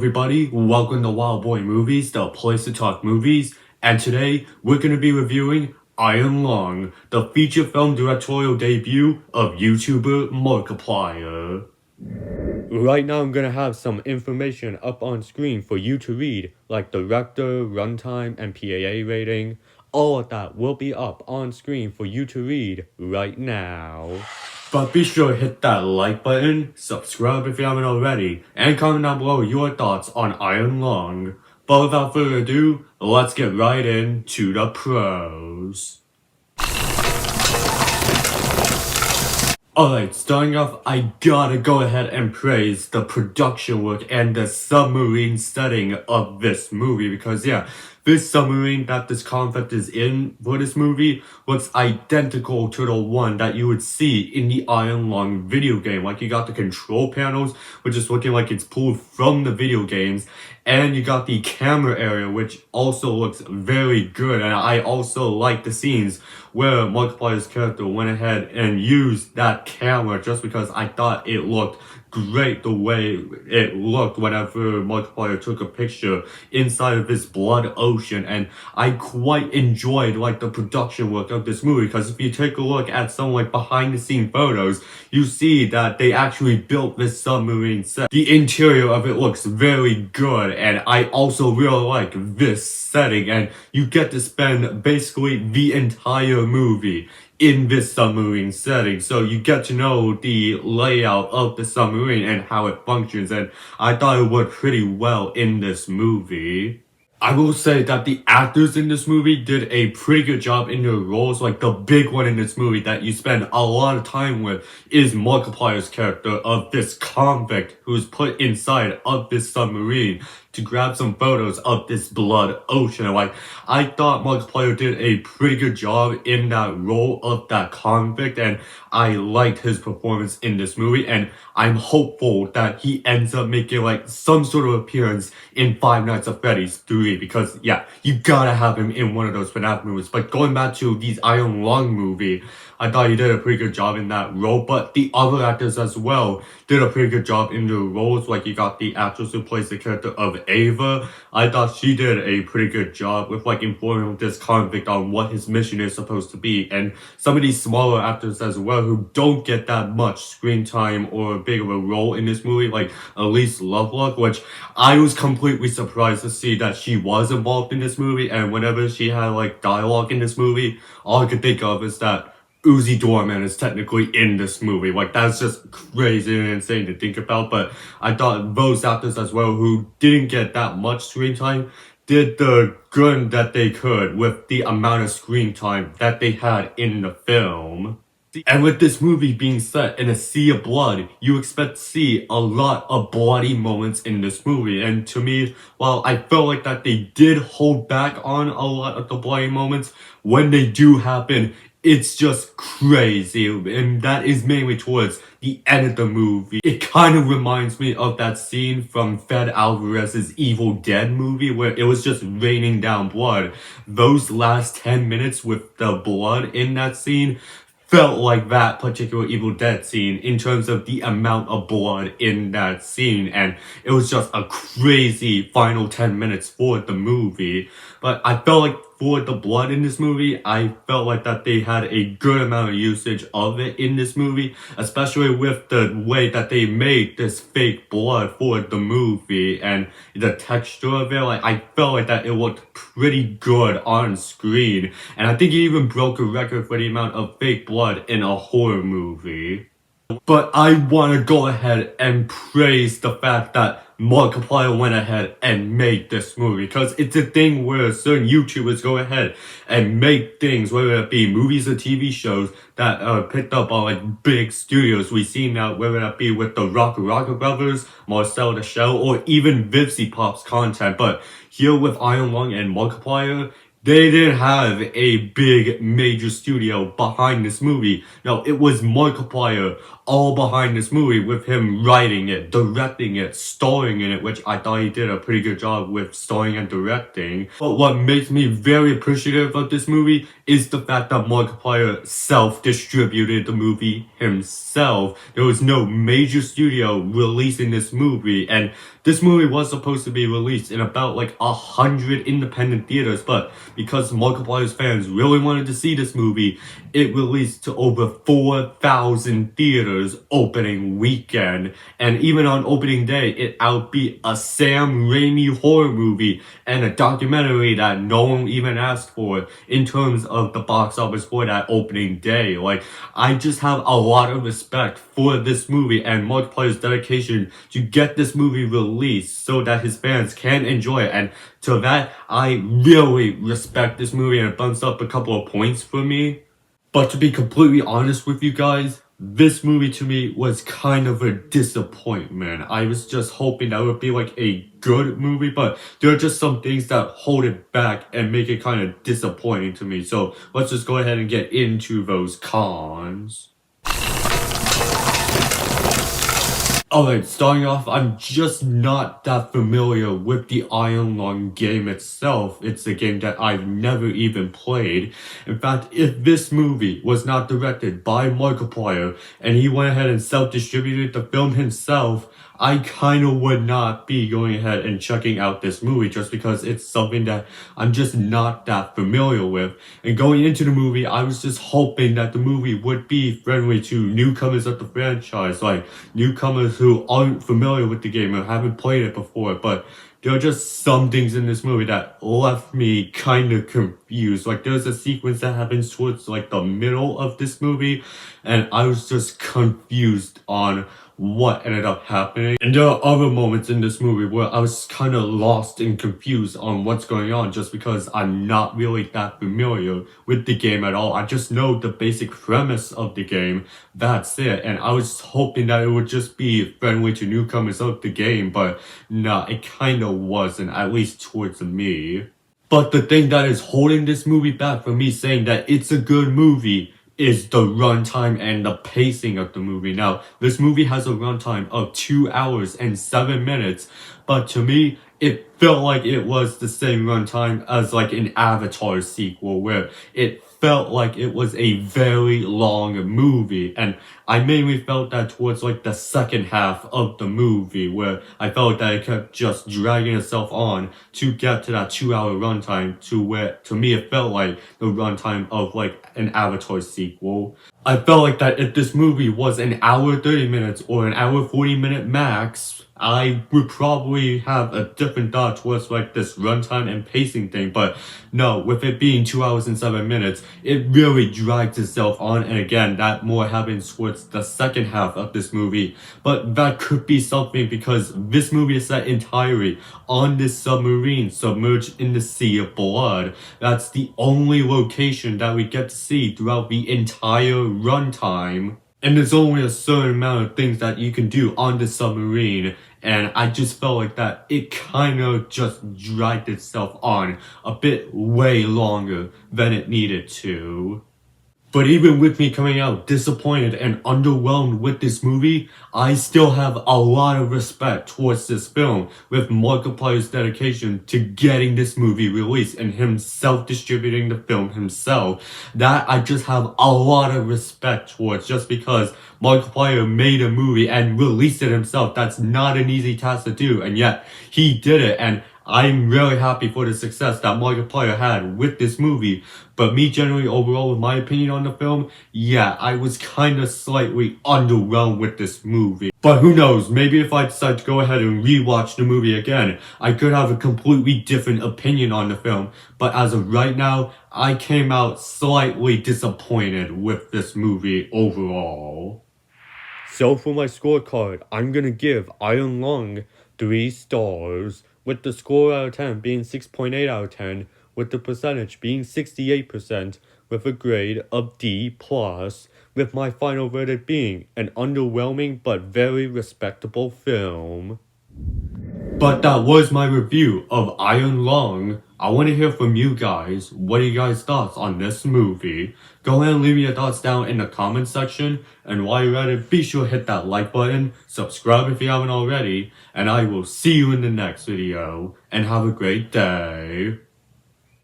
everybody, welcome to Wild Boy Movies, the place to talk movies, and today we're going to be reviewing Iron Lung, the feature film directorial debut of YouTuber Markiplier. Right now I'm going to have some information up on screen for you to read, like director, runtime, and PAA rating. All of that will be up on screen for you to read right now. But be sure to hit that like button, subscribe if you haven't already, and comment down below your thoughts on Iron Lung. But without further ado, let's get right into the pros. Alright, starting off, I gotta go ahead and praise the production work and the submarine setting of this movie because this submarine that this concept is in for this movie looks identical to the one that you would see in the Iron Lung video game. Like, you got the control panels, which is looking like it's pulled from the video games, and you got the camera area, which also looks very good. And I also like the scenes where Markiplier's character went ahead and used that camera just because I thought it looked great the way it looked whenever Markiplier took a picture inside of this blood ocean. And I quite enjoyed like the production work of this movie because if you take a look at some like behind the scene photos, you see that they actually built this submarine set. The interior of it looks very good, and I also really like this setting, and you get to spend basically the entire movie in this submarine setting, so you get to know the layout of the submarine and how it functions, and I thought it worked pretty well in this movie. I will say that the actors in this movie did a pretty good job in their roles. Like, the big one in this movie that you spend a lot of time with is Markiplier's character of this convict who's put inside of this submarine to grab some photos of this blood ocean. Like, I thought Markiplier did a pretty good job in that role of that convict, and I liked his performance in this movie, and I'm hopeful that he ends up making like some sort of appearance in Five Nights at Freddy's 3 because you gotta have him in one of those FNAF movies. But going back to the Iron Lung movie, I thought he did a pretty good job in that role, but the other actors as well did a pretty good job in their roles. Like, you got the actress who plays the character of Ava. I thought she did a pretty good job with like informing this convict on what his mission is supposed to be, and some of these smaller actors as well who don't get that much screen time or big of a role in this movie, like Elise Lovelock, which I was completely surprised to see that she was involved in this movie, and whenever she had like dialogue in this movie, all I could think of is that Uzi Dorman is technically in this movie. Like, that's just crazy and insane to think about, but I thought those actors as well who didn't get that much screen time did the good that they could with the amount of screen time that they had in the film. And with this movie being set in a sea of blood, you expect to see a lot of bloody moments in this movie. And to me, while I felt like that they did hold back on a lot of the bloody moments, when they do happen, it's just crazy, and that is mainly towards the end of the movie. It kind of reminds me of that scene from Fede Alvarez's Evil Dead movie where it was just raining down blood. Those last 10 minutes with the blood in that scene felt like that particular Evil Dead scene in terms of the amount of blood in that scene, and it was just a crazy final 10 minutes for the movie. But I felt like for the blood in this movie, I felt like that they had a good amount of usage of it in this movie, especially with the way that they made this fake blood for the movie and the texture of it. Like, I felt like that it looked pretty good on screen, and I think it even broke a record for the amount of fake blood in a horror movie. But I want to go ahead and praise the fact that Markiplier went ahead and made this movie, because it's a thing where certain YouTubers go ahead and make things, whether it be movies or TV shows, that are picked up by like big studios. We've seen that, whether that be with the Rocket Brothers, Marcel the Shell, or even VivziePop's content. But here with Iron Lung and Markiplier, they didn't have a big major studio behind this movie. No, it was Markiplier all behind this movie, with him writing it, directing it, starring in it, which I thought he did a pretty good job with starring and directing. But what makes me very appreciative of this movie is the fact that Markiplier self-distributed the movie himself. There was no major studio releasing this movie, and this movie was supposed to be released in about like 100 independent theaters, but because Markiplier's fans really wanted to see this movie, it released to over 4,000 theaters opening weekend. And even on opening day, it outbeat a Sam Raimi horror movie and a documentary that no one even asked for in terms of the box office for that opening day. Like, I just have a lot of respect for this movie and Markiplier's dedication to get this movie released so that his fans can enjoy it. And to that, I really respect this movie, and it bumps up a couple of points for me. But to be completely honest with you guys, this movie to me was kind of a disappointment. I was just hoping that it would be like a good movie, but there are just some things that hold it back and make it kind of disappointing to me. So let's just go ahead and get into those cons. Alright, starting off, I'm just not that familiar with the Iron Lung game itself. It's a game that I've never even played. In fact, if this movie was not directed by Markiplier and he went ahead and self-distributed the film himself, I kind of would not be going ahead and checking out this movie just because it's something that I'm just not that familiar with. And going into the movie, I was just hoping that the movie would be friendly to newcomers of the franchise, like newcomers who aren't familiar with the game or haven't played it before. But there are just some things in this movie that left me kind of confused. Like, there's a sequence that happens towards like the middle of this movie, and I was just confused on what ended up happening. And there are other moments in this movie where I was kind of lost and confused on what's going on just because I'm not really that familiar with the game at all. I just know the basic premise of the game. That's it. And I was hoping that it would just be friendly to newcomers of the game, but nah, it kind of wasn't, at least towards me. But the thing that is holding this movie back from me saying that it's a good movie is the runtime and the pacing of the movie. Now, this movie has a runtime of 2 hours and 7 minutes, but to me, it felt like it was the same runtime as like an Avatar sequel, where it felt like it was a very long movie. And I mainly felt that towards like the second half of the movie, where I felt that it kept just dragging itself on to get to that 2 hour runtime, to where to me it felt like the runtime of like an Avatar sequel. I felt like that if this movie was an hour 30 minutes or an hour 40-minute max, I would probably have a different thought towards like this runtime and pacing thing. But no, with it being 2 hours and 7 minutes, it really drags itself on. And again, that more happens towards the second half of this movie. But that could be something because this movie is set entirely on this submarine submerged in the sea of blood. That's the only location that we get to see throughout the entire runtime. And there's only a certain amount of things that you can do on the submarine. And I just felt like that it kind of just dragged itself on a bit way longer than it needed to. But even with me coming out disappointed and underwhelmed with this movie, I still have a lot of respect towards this film with Markiplier's dedication to getting this movie released and him self-distributing the film himself. That I just have a lot of respect towards just because Markiplier made a movie and released it himself. That's not an easy task to do, and yet he did it. And I'm really happy for the success that Markiplier had with this movie. But me generally overall with my opinion on the film, yeah, I was kind of slightly underwhelmed with this movie. But who knows, maybe if I decide to go ahead and rewatch the movie again, I could have a completely different opinion on the film. But as of right now, I came out slightly disappointed with this movie overall. So for my scorecard, I'm gonna give Iron Lung 3 stars, with the score out of 10 being 6.8 out of 10, with the percentage being 68%, with a grade of D+, with my final verdict being an underwhelming but very respectable film. But that was my review of Iron Lung. I want to hear from you guys. What are you guys' thoughts on this movie? Go ahead and leave your thoughts down in the comment section. And while you're at it, be sure to hit that like button, subscribe if you haven't already, and I will see you in the next video. And have a great day.